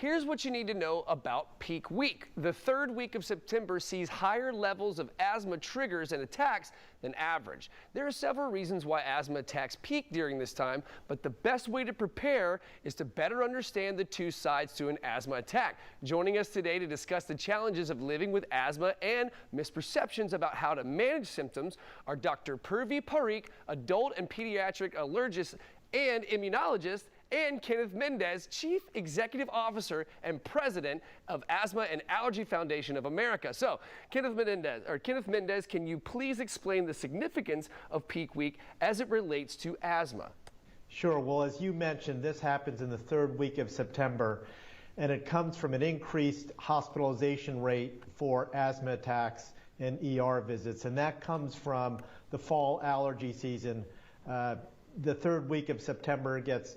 Here's what you need to know about peak week. The third week of September sees higher levels of asthma triggers and attacks than average. There are several reasons why asthma attacks peak during this time, but the best way to prepare is to better understand the two sides to an asthma attack. Joining us today to discuss the challenges of living with asthma and misperceptions about how to manage symptoms are Dr. Purvi Parikh, adult and pediatric allergist and immunologist, and Kenneth Mendez, Chief Executive Officer and President of Asthma and Allergy Foundation of America. So, Kenneth Mendez, can you please explain the significance of peak week as it relates to asthma? Sure. Well, as you mentioned, this happens in the third week of September, and it comes from an increased hospitalization rate for asthma attacks and ER visits, and that comes from the fall allergy season. The third week of September gets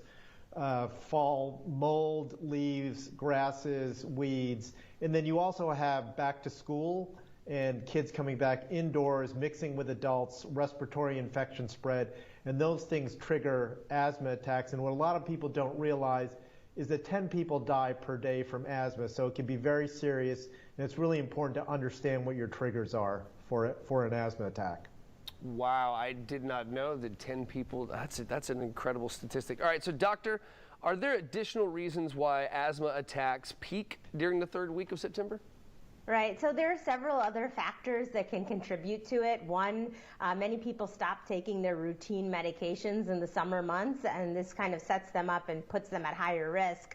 fall mold, leaves, grasses, weeds, and then you also have back to school and kids coming back indoors, mixing with adults, respiratory infection spread, and those things trigger asthma attacks. And what a lot of people don't realize is that 10 people die per day from asthma, so it can be very serious, and it's really important to understand what your triggers are for an asthma attack. Wow, I did not know that 10 people, that's an incredible statistic. All right, so doctor, are there additional reasons why asthma attacks peak during the third week of September? Right, so there are several other factors that can contribute to it. One, many people stop taking their routine medications in the summer months, and this kind of sets them up and puts them at higher risk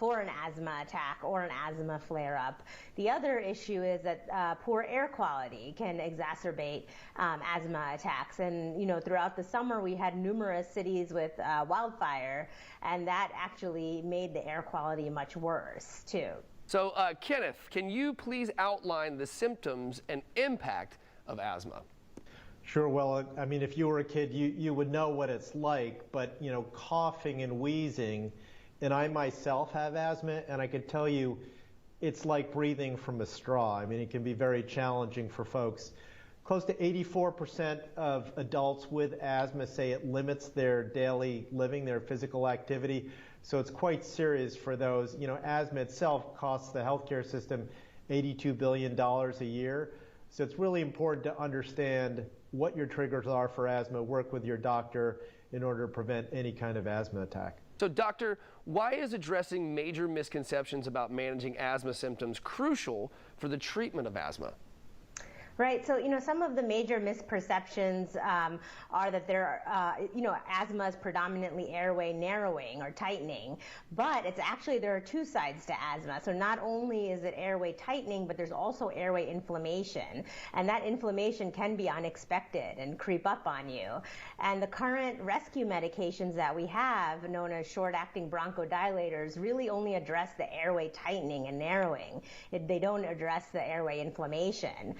for an asthma attack or an asthma flare-up. The other issue is that poor air quality can exacerbate asthma attacks. And throughout the summer we had numerous cities with wildfire, and that actually made the air quality much worse too. So, Kenneth, can you please outline the symptoms and impact of asthma? Sure. Well, I mean, if you were a kid, you would know what it's like, but, coughing and wheezing, and I myself have asthma, and I can tell you it's like breathing from a straw. I mean, it can be very challenging for folks. Close to 84% of adults with asthma say it limits their daily living, their physical activity. So it's quite serious for those. Asthma itself costs the healthcare system $82 billion a year. So it's really important to understand what your triggers are for asthma, work with your doctor in order to prevent any kind of asthma attack. So doctor, why is addressing major misconceptions about managing asthma symptoms crucial for the treatment of asthma? Right. So, some of the major misperceptions are that asthma is predominantly airway narrowing or tightening, but there are two sides to asthma. So not only is it airway tightening, but there's also airway inflammation, and that inflammation can be unexpected and creep up on you. And the current rescue medications that we have, known as short-acting bronchodilators, really only address the airway tightening and narrowing. They don't address the airway inflammation.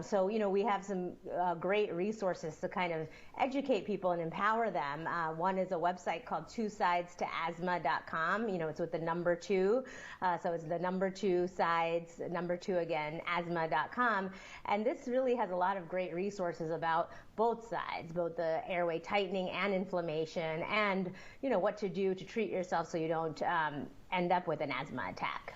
So, we have some great resources to kind of educate people and empower them. One is a website called twosidestoasthma.com. It's with the number 2. So it's the number 2 sides, number 2 again, asthma.com. And this really has a lot of great resources about both sides, both the airway tightening and inflammation, and, what to do to treat yourself so you don't end up with an asthma attack.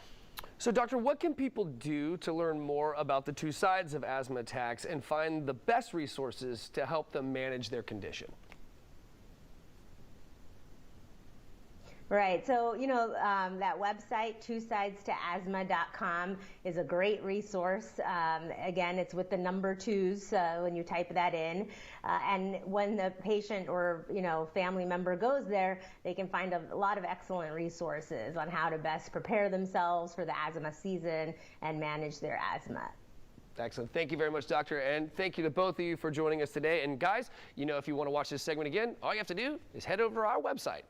So, doctor, what can people do to learn more about the two sides of asthma attacks and find the best resources to help them manage their condition? Right. So, that website, twosidestoasthma.com, is a great resource. Again, it's with the number 2s when you type that in. And when the patient or, family member goes there, they can find a lot of excellent resources on how to best prepare themselves for the asthma season and manage their asthma. Excellent. Thank you very much, doctor. And thank you to both of you for joining us today. And guys, if you want to watch this segment again, all you have to do is head over to our website.